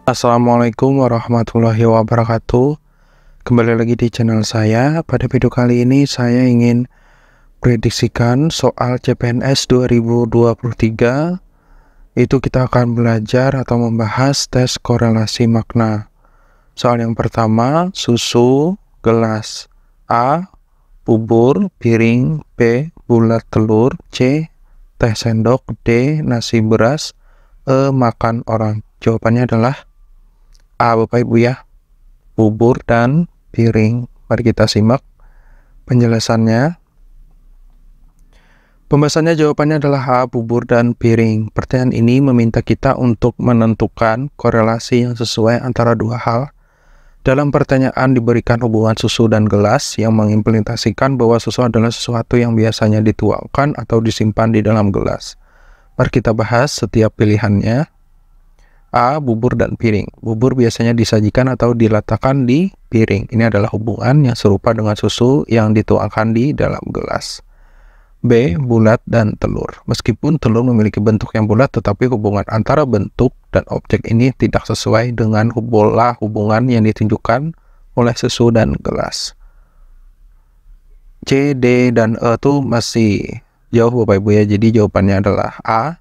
Assalamualaikum warahmatullahi wabarakatuh. Kembali lagi di channel saya. Pada video kali ini saya ingin prediksikan soal CPNS 2023. Itu kita akan belajar atau membahas tes korelasi makna. Soal yang pertama, susu, gelas. A, bubur, piring. B, bulat telur. C, teh sendok. D, nasi beras. E, makan orang. Jawabannya adalah A, Bapak Ibu ya, bubur dan piring. Mari kita simak penjelasannya. Pembahasannya jawabannya adalah A, bubur dan piring. Pertanyaan ini meminta kita untuk menentukan korelasi yang sesuai antara dua hal. Dalam pertanyaan diberikan hubungan susu dan gelas yang mengimplementasikan bahwa susu adalah sesuatu yang biasanya dituangkan atau disimpan di dalam gelas. Mari kita bahas setiap pilihannya. A, bubur dan piring. Bubur biasanya disajikan atau diletakkan di piring. Ini adalah hubungan yang serupa dengan susu yang dituangkan di dalam gelas. B, bulat dan telur. Meskipun telur memiliki bentuk yang bulat, tetapi hubungan antara bentuk dan objek ini tidak sesuai dengan hubungan yang ditunjukkan oleh susu dan gelas. C, D, dan E itu masih jauh Bapak Ibu ya. Jadi jawabannya adalah A.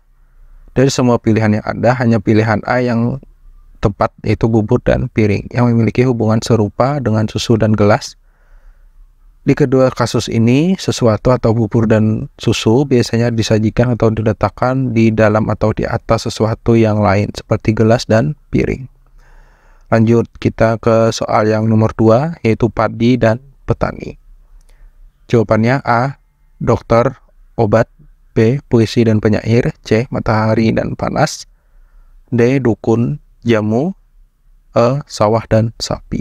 Dari semua pilihan yang ada, hanya pilihan A yang tepat, yaitu bubur dan piring, yang memiliki hubungan serupa dengan susu dan gelas. Di kedua kasus ini, sesuatu atau bubur dan susu biasanya disajikan atau diletakkan di dalam atau di atas sesuatu yang lain, seperti gelas dan piring. Lanjut, kita ke soal yang nomor 2, yaitu padi dan petani. Jawabannya A, dokter, obat. B, puisi dan penyair. C, matahari dan panas. D, dukun, jamu. E, sawah dan sapi.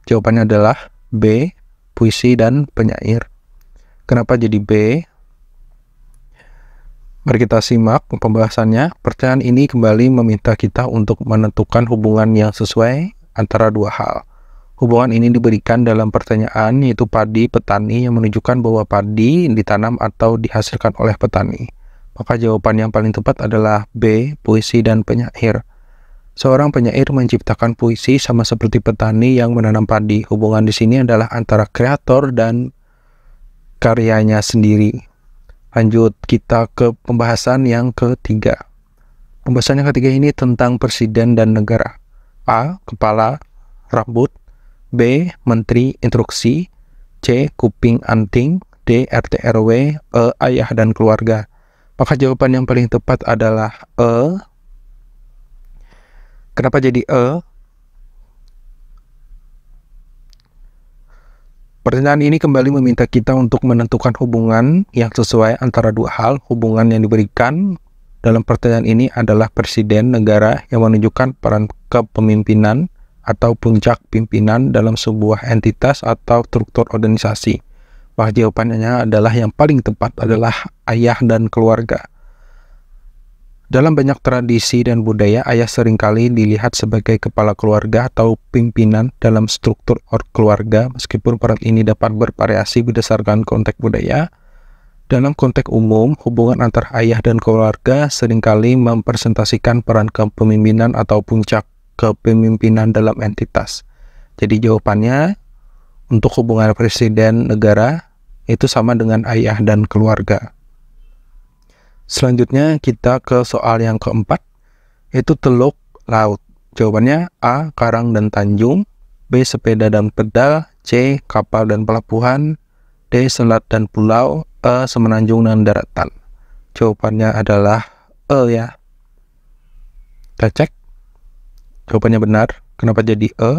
Jawabannya adalah B, puisi dan penyair. Kenapa jadi B? Mari kita simak pembahasannya. Pertanyaan ini kembali meminta kita untuk menentukan hubungan yang sesuai antara dua hal. Hubungan ini diberikan dalam pertanyaan, yaitu padi petani, yang menunjukkan bahwa padi ditanam atau dihasilkan oleh petani. Maka jawaban yang paling tepat adalah B, puisi dan penyair. Seorang penyair menciptakan puisi sama seperti petani yang menanam padi. Hubungan di sini adalah antara kreator dan karyanya sendiri. Lanjut, kita ke pembahasan yang ketiga. Pembahasan yang ketiga ini tentang presiden dan negara. A, kepala, rambut. B, menteri, instruksi. C, kuping, anting. D, RT RW. E, ayah dan keluarga. Maka jawaban yang paling tepat adalah E. Kenapa jadi E? Pertanyaan ini kembali meminta kita untuk menentukan hubungan yang sesuai antara dua hal. Hubungan yang diberikan dalam pertanyaan ini adalah presiden negara yang menunjukkan peran kepemimpinan atau puncak pimpinan dalam sebuah entitas atau struktur organisasi. Maka jawabannya adalah yang paling tepat adalah ayah dan keluarga. Dalam banyak tradisi dan budaya, ayah seringkali dilihat sebagai kepala keluarga atau pimpinan dalam struktur keluarga, meskipun peran ini dapat bervariasi berdasarkan konteks budaya. Dalam konteks umum, hubungan antara ayah dan keluarga seringkali mempresentasikan peran kepemimpinan atau puncak kepemimpinan dalam entitas. Jadi jawabannya untuk hubungan presiden negara itu sama dengan ayah dan keluarga. Selanjutnya kita ke soal yang keempat, yaitu teluk laut. Jawabannya A, karang dan tanjung. B, sepeda dan pedal. C, kapal dan pelabuhan. D, selat dan pulau. E, semenanjung dan daratan. Jawabannya adalah E ya. Kita cek. Jawabannya benar. Kenapa jadi E?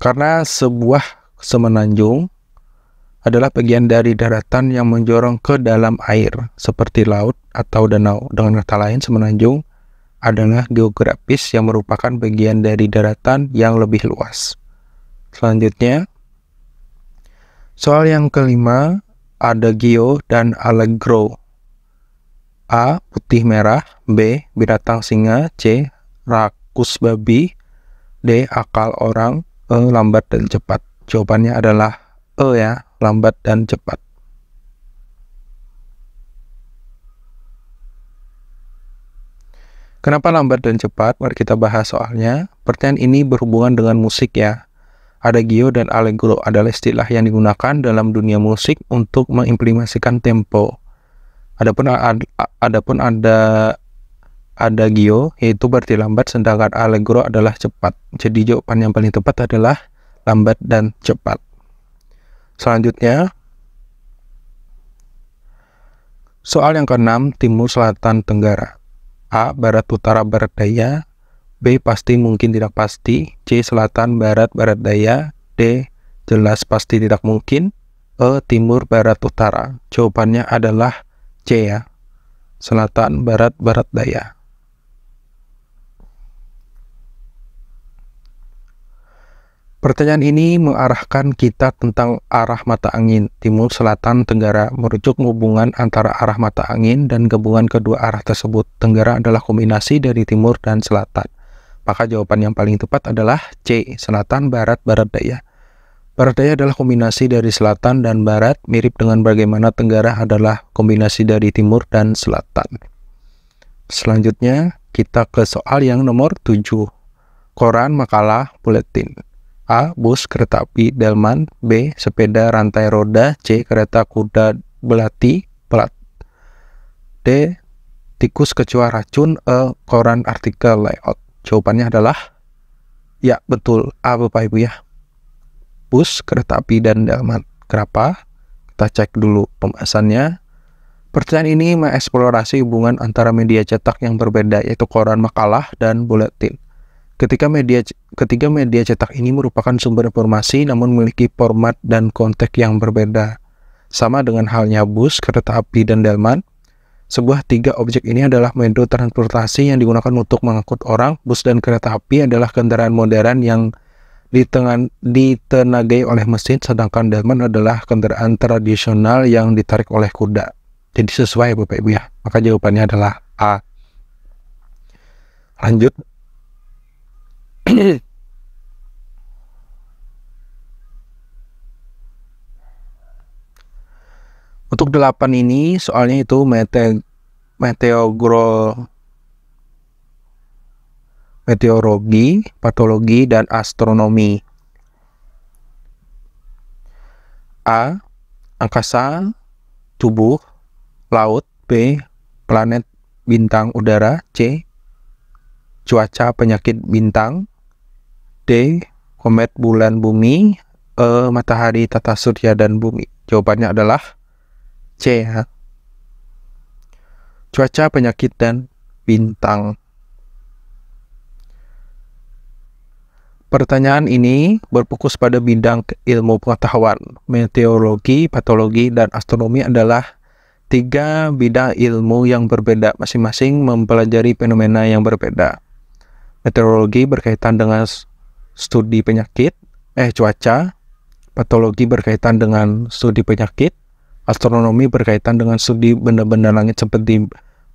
Karena sebuah semenanjung adalah bagian dari daratan yang menjorong ke dalam air, seperti laut atau danau. Dengan kata lain, semenanjung adalah geografis yang merupakan bagian dari daratan yang lebih luas. Selanjutnya, soal yang kelima, adagio dan allegro. A, putih merah. B, binatang singa. C, rakus babi. D, akal orang. E, lambat dan cepat. Jawabannya adalah E ya, lambat dan cepat. Kenapa lambat dan cepat? Mari kita bahas soalnya. Pertanyaan ini berhubungan dengan musik ya. Adagio dan allegro adalah istilah yang digunakan dalam dunia musik untuk mengimplementasikan tempo. Adapun ada adagio yaitu berarti lambat, sedangkan allegro adalah cepat. Jadi jawaban yang paling tepat adalah lambat dan cepat. Selanjutnya, soal yang ke-6, timur, selatan, tenggara. A. Barat, utara, barat, daya. B. Pasti, mungkin, tidak pasti. C. Selatan, barat, barat, daya. D. Jelas, pasti, tidak mungkin. E. Timur, barat, utara. Jawabannya adalah C ya. Selatan, barat, barat, daya. Pertanyaan ini mengarahkan kita tentang arah mata angin, timur, selatan, tenggara, merujuk hubungan antara arah mata angin dan gabungan kedua arah tersebut. Tenggara adalah kombinasi dari timur dan selatan. Maka jawaban yang paling tepat adalah C, selatan, barat, barat, daya. Barat daya adalah kombinasi dari selatan dan barat, mirip dengan bagaimana tenggara adalah kombinasi dari timur dan selatan. Selanjutnya, kita ke soal yang nomor 7. Koran, makalah, buletin. A. Bus, kereta api, delman. B. Sepeda, rantai roda. C. Kereta kuda, belati, pelat. D. Tikus, kecoa, racun. E. Koran, artikel, layout. Jawabannya adalah ya, betul. A, Bapak Ibu ya. Bus, kereta api, dan delman. Kenapa? Kita cek dulu pembahasannya. Pertanyaan ini mengeksplorasi hubungan antara media cetak yang berbeda, yaitu koran, makalah, dan buletin. Ketika media cetak ini merupakan sumber informasi namun memiliki format dan konteks yang berbeda. Sama dengan halnya bus, kereta api, dan delman. Sebuah tiga objek ini adalah moda transportasi yang digunakan untuk mengangkut orang. Bus dan kereta api adalah kendaraan modern yang ditenagai oleh mesin, sedangkan delman adalah kendaraan tradisional yang ditarik oleh kuda. Jadi sesuai Bapak Ibu ya. Maka jawabannya adalah A. Lanjut. Untuk 8 ini soalnya itu meteorologi, patologi, dan astronomi. A. Angkasa, tubuh, laut. B. Planet, bintang, udara. C. Cuaca, penyakit, bintang. D. Komet, bulan, bumi. E. Matahari, tata surya, dan bumi. Jawabannya adalah C ya. Cuaca, penyakit, dan bintang. Pertanyaan ini berfokus pada bidang ilmu pengetahuan. Meteorologi, patologi, dan astronomi adalah tiga bidang ilmu yang berbeda, masing-masing mempelajari fenomena yang berbeda. Meteorologi berkaitan dengan studi penyakit, cuaca. Patologi berkaitan dengan studi penyakit. Astronomi berkaitan dengan studi benda-benda langit seperti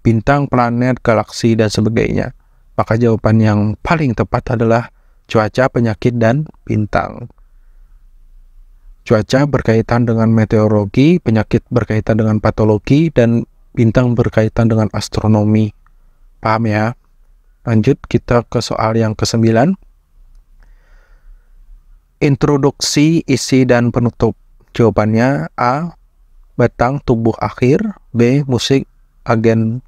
bintang, planet, galaksi, dan sebagainya. Maka jawaban yang paling tepat adalah cuaca, penyakit, dan bintang. Cuaca berkaitan dengan meteorologi, penyakit berkaitan dengan patologi, dan bintang berkaitan dengan astronomi. Paham ya? Lanjut kita ke soal yang ke-9. Introduksi, isi, dan penutup. Jawabannya A. Batang, tubuh, akhir. B. Musik, adegan,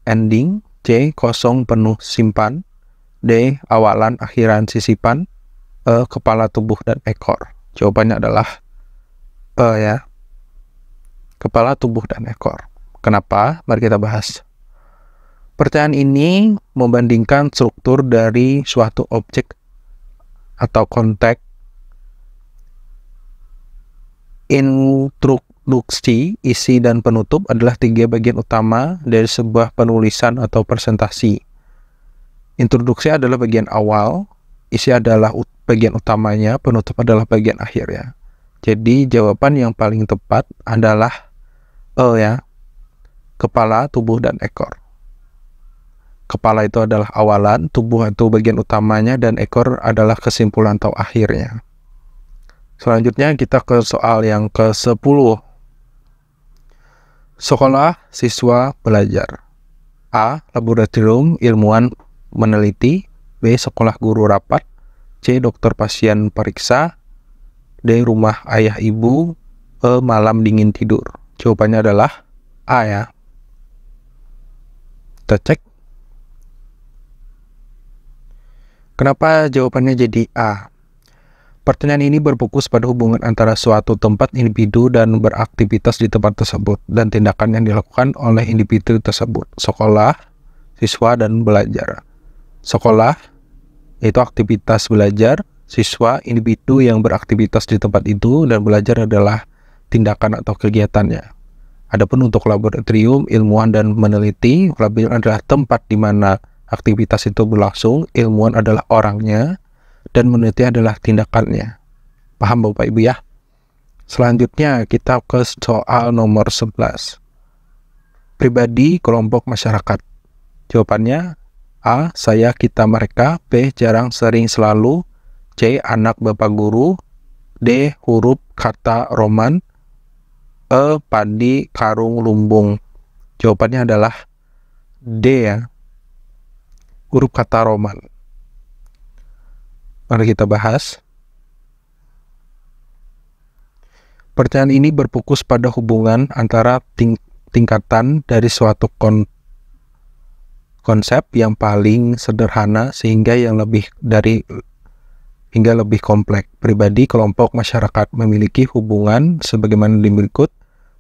ending. C. Kosong, penuh, simpan. D. Awalan, akhiran, sisipan. E. Kepala, tubuh, dan ekor. Jawabannya adalah E ya. Kepala, tubuh, dan ekor. Kenapa? Mari kita bahas. Pertanyaan ini membandingkan struktur dari suatu objek atau konteks. Introduksi, isi, dan penutup adalah tiga bagian utama dari sebuah penulisan atau presentasi. Introduksi adalah bagian awal, isi adalah bagian utamanya, penutup adalah bagian akhirnya. Jadi jawaban yang paling tepat adalah E ya. Kepala, tubuh, dan ekor. Kepala itu adalah awalan, tubuh itu bagian utamanya, dan ekor adalah kesimpulan atau akhirnya. Selanjutnya kita ke soal yang ke-10. Sekolah, siswa, belajar. A. Laboratorium, ilmuwan meneliti. B. Sekolah, guru rapat. C. Dokter, pasien periksa. D. Rumah ayah ibu. E. Malam dingin tidur. Jawabannya adalah A ya. Kita cek. Kenapa jawabannya jadi A? Pertanyaan ini berfokus pada hubungan antara suatu tempat, individu, dan beraktivitas di tempat tersebut, dan tindakan yang dilakukan oleh individu tersebut. Sekolah, siswa, dan belajar. Sekolah, yaitu aktivitas belajar. Siswa, individu yang beraktivitas di tempat itu, dan belajar adalah tindakan atau kegiatannya. Adapun untuk laboratorium, ilmuwan, dan meneliti, laboratorium adalah tempat di mana aktivitas itu berlangsung, ilmuwan adalah orangnya, dan meneliti adalah tindakannya. Paham Bapak Ibu ya? Selanjutnya kita ke soal nomor 11. Pribadi, kelompok, masyarakat. Jawabannya A. Saya, kita, mereka. B. Jarang, sering, selalu. C. Anak, bapak, guru. D. Huruf, kata, roman. E. Padi, karung, lumbung. Jawabannya adalah D ya. Huruf, kata, roman. Mari kita bahas. Pertanyaan ini berfokus pada hubungan antara tingkatan dari suatu konsep yang paling sederhana hingga lebih kompleks. Pribadi, kelompok, masyarakat memiliki hubungan sebagaimana berikut.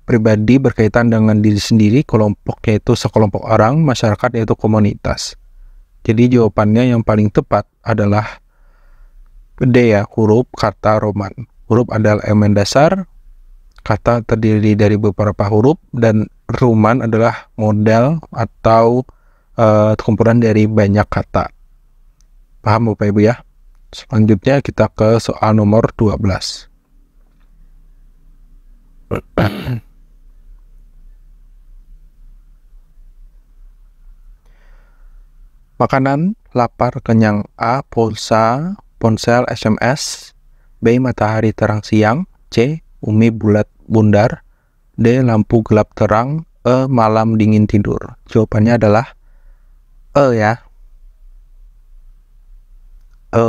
Pribadi berkaitan dengan diri sendiri, kelompok yaitu sekelompok orang, masyarakat yaitu komunitas. Jadi jawabannya yang paling tepat adalah D ya, huruf, kata, roman. Huruf adalah elemen dasar, kata terdiri dari beberapa huruf, dan roman adalah model atau kumpulan dari banyak kata. Paham Bapak Ibu ya? Selanjutnya kita ke soal nomor 12. Makanan, lapar, kenyang. A. Ponsel, SMS. B. Matahari terang siang. C. Umi bulat bundar. D. Lampu gelap terang. E. Malam dingin tidur. Jawabannya adalah E ya. E.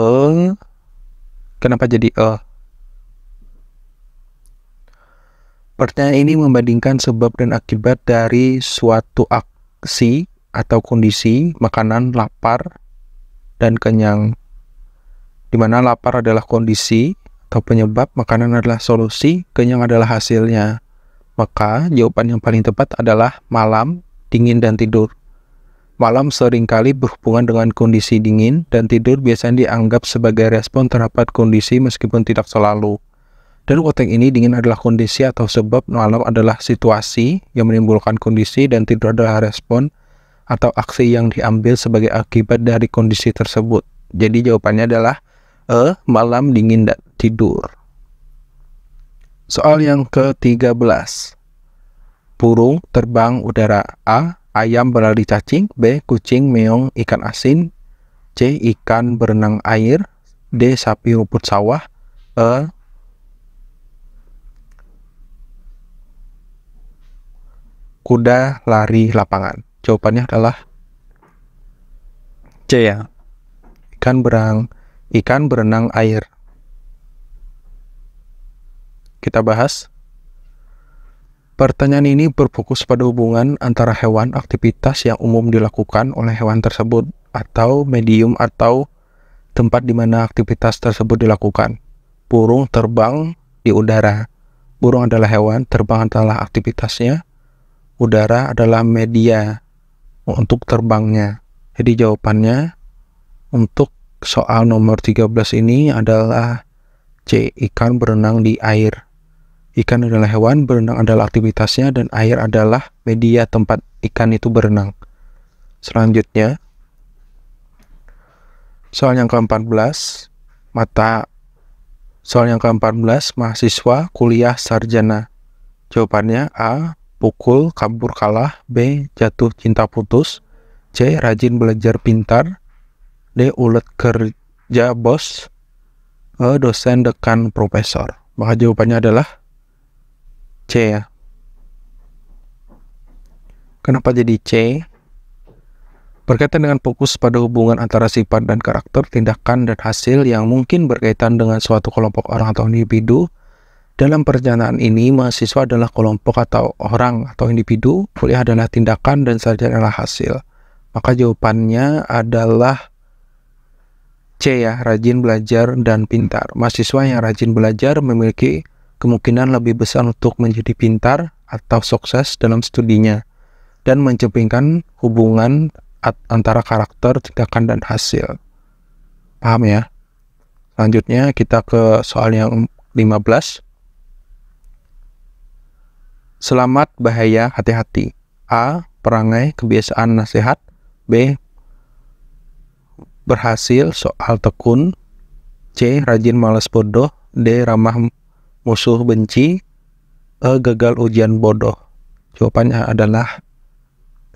Kenapa jadi E? Pertanyaan ini membandingkan sebab dan akibat dari suatu aksi atau kondisi makanan, lapar, dan kenyang. Di mana lapar adalah kondisi atau penyebab, makanan adalah solusi, kenyang adalah hasilnya. Maka jawaban yang paling tepat adalah malam, dingin, dan tidur. Malam seringkali berhubungan dengan kondisi dingin, dan tidur biasanya dianggap sebagai respon terhadap kondisi meskipun tidak selalu. Dan konteks ini dingin adalah kondisi atau sebab, malam adalah situasi yang menimbulkan kondisi, dan tidur adalah respon atau aksi yang diambil sebagai akibat dari kondisi tersebut. Jadi jawabannya adalah E. Malam, dingin, dan tidur. Soal yang ke-13. Burung, terbang, udara. A. Ayam berlari cacing. B. Kucing, meong, ikan asin. C. Ikan berenang air. D. Sapi rumput sawah. E. Kuda lari lapangan. Jawabannya adalah C ya. Ikan berenang air. Kita bahas. Pertanyaan ini berfokus pada hubungan antara hewan, aktivitas yang umum dilakukan oleh hewan tersebut, atau medium atau tempat di mana aktivitas tersebut dilakukan. Burung terbang di udara. Burung adalah hewan, terbang adalah aktivitasnya. Udara adalah media untuk terbangnya. Jadi jawabannya untuk soal nomor 13 ini adalah C. Ikan berenang di air. Ikan adalah hewan, berenang adalah aktivitasnya, dan air adalah media tempat ikan itu berenang. Selanjutnya, soal yang ke-14, mahasiswa, kuliah, sarjana. Jawabannya A. Pukul, kabur, kalah. B. Jatuh, cinta, putus. C. Rajin, belajar, pintar. D. Ulet, kerja, bos. E. Dosen, dekan, profesor. Maka jawabannya adalah C ya. Kenapa jadi C? Berkaitan dengan fokus pada hubungan antara sifat dan karakter, tindakan dan hasil yang mungkin berkaitan dengan suatu kelompok orang atau individu. Dalam perencanaan ini, mahasiswa adalah kelompok atau orang atau individu, kuliah adalah tindakan, dan sarjana adalah hasil. Maka jawabannya adalah C ya, rajin belajar dan pintar. Mahasiswa yang rajin belajar memiliki kemungkinan lebih besar untuk menjadi pintar atau sukses dalam studinya dan mencerminkan hubungan antara karakter, tindakan, dan hasil. Paham ya? Selanjutnya kita ke soal yang 15. Selamat, bahaya, hati-hati. A. Perangai, kebiasaan, nasihat. B. Berhasil, soal, tekun. C. Rajin, malas, bodoh. D. Ramah, musuh, benci. E. Gagal, ujian, bodoh. Jawabannya adalah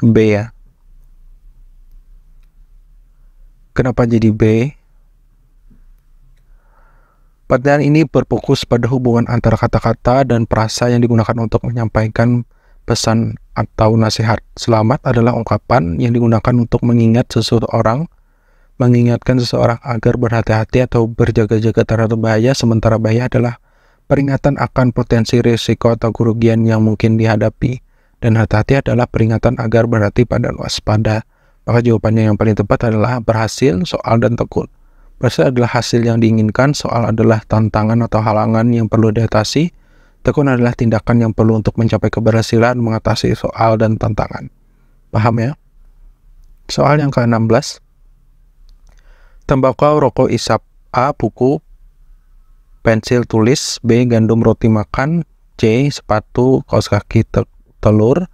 B ya. Kenapa jadi B? Pertanyaan ini berfokus pada hubungan antara kata-kata dan frasa yang digunakan untuk menyampaikan pesan atau nasihat. Selamat adalah ungkapan yang digunakan untuk mengingatkan seseorang agar berhati-hati atau berjaga-jaga terhadap bahaya, sementara bahaya adalah peringatan akan potensi risiko atau kerugian yang mungkin dihadapi. Dan hati-hati adalah peringatan agar berhati-hati dan waspada. Maka jawabannya yang paling tepat adalah berhasil, soal, dan tekun. Berhasil adalah hasil yang diinginkan, soal adalah tantangan atau halangan yang perlu diatasi, tekun adalah tindakan yang perlu untuk mencapai keberhasilan mengatasi soal dan tantangan. Paham ya? Soal yang ke-16. Tembakau, rokok, isap. A. Buku, pensil tulis. B. Gandum, roti makan. C. Sepatu, kaos kaki, telur.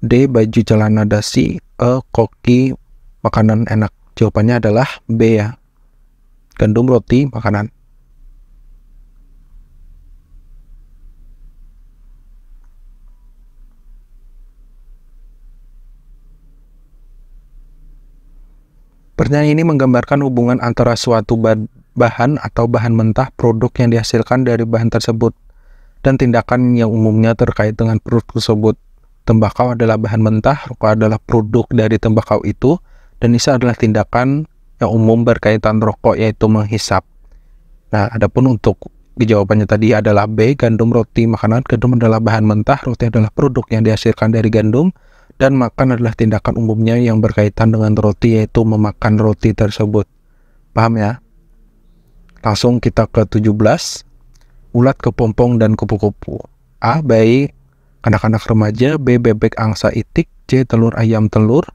D. Baju, celana, dasi. E. Koki, makanan enak. Jawabannya adalah B ya. Gandum, roti, makanan. Pertanyaan ini menggambarkan hubungan antara suatu bahan atau bahan mentah, produk yang dihasilkan dari bahan tersebut, dan tindakan yang umumnya terkait dengan produk tersebut. Tembakau adalah bahan mentah, rokok adalah produk dari tembakau itu, dan isap adalah tindakan yang umum berkaitan rokok, yaitu menghisap. Nah, adapun untuk jawabannya tadi adalah B, gandum, roti, makanan. Gandum adalah bahan mentah, roti adalah produk yang dihasilkan dari gandum, dan makan adalah tindakan umumnya yang berkaitan dengan roti, yaitu memakan roti tersebut. Paham ya? Langsung kita ke 17. Ulat, kepompong, dan kupu-kupu. A. Bayi, kanak-kanak remaja. B. Bebek, angsa, itik. C. Telur, ayam, telur.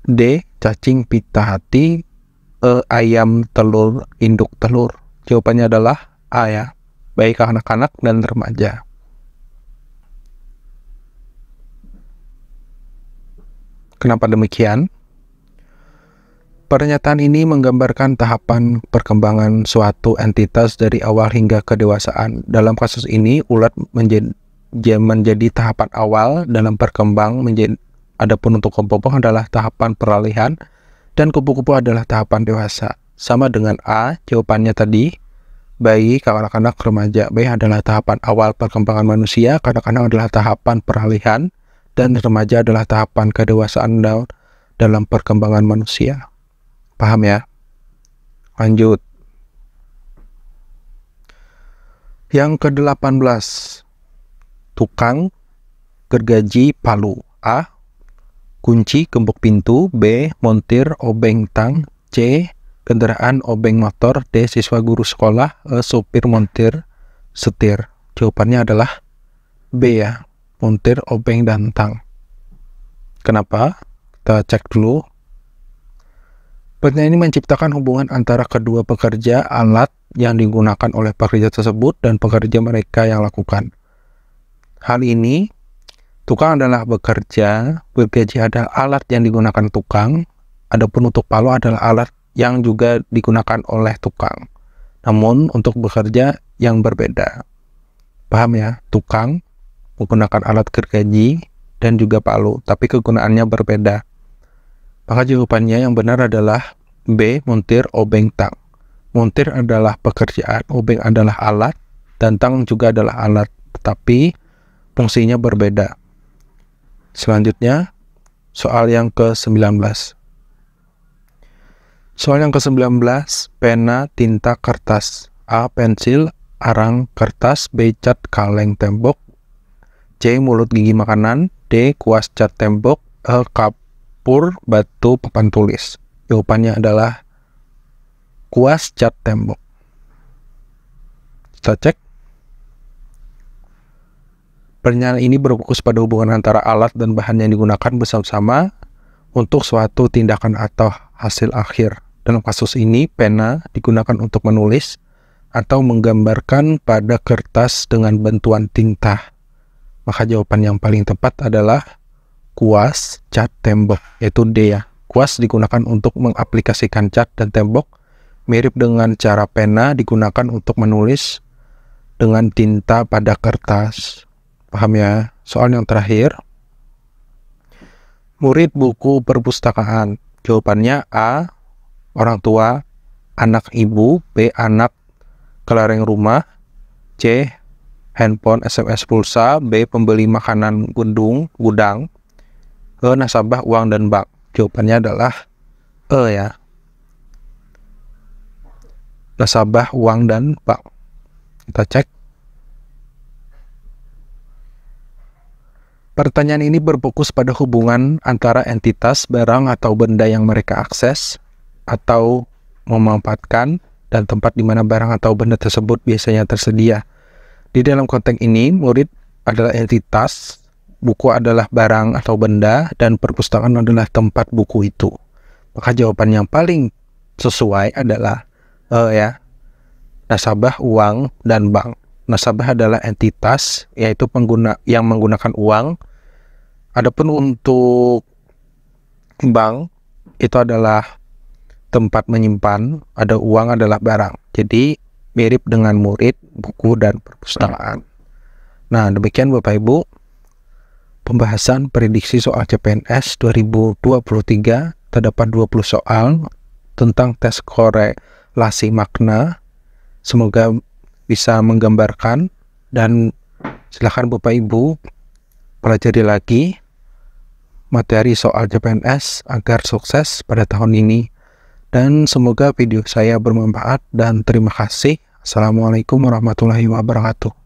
D. Cacing, pita, hati. E. Ayam, telur, induk, telur. Jawabannya adalah A ya. Bayi, kanak-kanak, dan remaja. Kenapa demikian? Pernyataan ini menggambarkan tahapan perkembangan suatu entitas dari awal hingga kedewasaan. Dalam kasus ini, ulat menjadi tahapan awal dalam perkembang menjadi. Adapun untuk kepompong adalah tahapan peralihan, dan kupu-kupu adalah tahapan dewasa. Sama dengan A, jawabannya tadi, bayi, kanak-kanak, remaja. B adalah tahapan awal perkembangan manusia, kanak-kanak adalah tahapan peralihan, dan remaja adalah tahapan kedewasaan dalam perkembangan manusia. Paham ya? Lanjut. Yang ke-18. Tukang, gergaji, palu. A. Kunci, gembok pintu. B. Montir, obeng tang. C. Kendaraan, obeng motor. D. Siswa guru sekolah. E. Supir, montir, setir. Jawabannya adalah B ya. Montir, obeng, dan tang. Kenapa? Kita cek dulu. Pertanyaan ini menciptakan hubungan antara kedua pekerja, alat yang digunakan oleh pekerja tersebut, dan pekerja mereka yang lakukan. Hal ini, tukang adalah bekerja, gergaji adalah alat yang digunakan tukang, adapun untuk palu adalah alat yang juga digunakan oleh tukang. Namun untuk bekerja yang berbeda. Paham ya? Tukang menggunakan alat gergaji dan juga palu, tapi kegunaannya berbeda. Maka jawabannya yang benar adalah B. Montir, obeng, tang. Montir adalah pekerjaan, obeng adalah alat, dan tang juga adalah alat, tetapi fungsinya berbeda. Selanjutnya, soal yang ke-19. Soal yang ke-19, pena, tinta, kertas. A. Pensil, arang, kertas. B. Cat kaleng tembok. C. Mulut gigi makanan. D. Kuas cat tembok. E. Kapur, batu, papan tulis. Jawabannya adalah kuas cat tembok. Kita cek. Pernyataan ini berfokus pada hubungan antara alat dan bahan yang digunakan bersama-sama untuk suatu tindakan atau hasil akhir. Dalam kasus ini, pena digunakan untuk menulis atau menggambarkan pada kertas dengan bantuan tinta. Maka jawaban yang paling tepat adalah kuas cat tembok, yaitu D ya. Kuas digunakan untuk mengaplikasikan cat dan tembok, mirip dengan cara pena digunakan untuk menulis dengan tinta pada kertas. Paham ya? Soal yang terakhir. Murid buku perpustakaan. Jawabannya A. Orang tua, anak ibu. B. Anak kelereng rumah. C. Handphone, SMS, pulsa. B. Pembeli makanan gudang. E. Nasabah, uang, dan bank. Jawabannya adalah E ya. Nasabah, uang, dan bank. Kita cek. Pertanyaan ini berfokus pada hubungan antara entitas, barang, atau benda yang mereka akses atau memanfaatkan dan tempat di mana barang atau benda tersebut biasanya tersedia. Di dalam konteks ini, murid adalah entitas, buku adalah barang atau benda, dan perpustakaan adalah tempat buku itu. Maka jawaban yang paling sesuai adalah ya, nasabah, uang, dan bank. Nasabah adalah entitas, yaitu pengguna yang menggunakan uang. Adapun untuk bank, itu adalah tempat menyimpan, ada uang adalah barang. Jadi mirip dengan murid, buku, dan perpustakaan. Nah, demikian Bapak Ibu pembahasan prediksi soal CPNS 2023. Terdapat 20 soal tentang tes korelasi makna. Semoga bisa menggambarkan, dan silakan Bapak Ibu pelajari lagi materi soal CPNS agar sukses pada tahun ini. Dan semoga video saya bermanfaat, dan terima kasih. Assalamualaikum warahmatullahi wabarakatuh.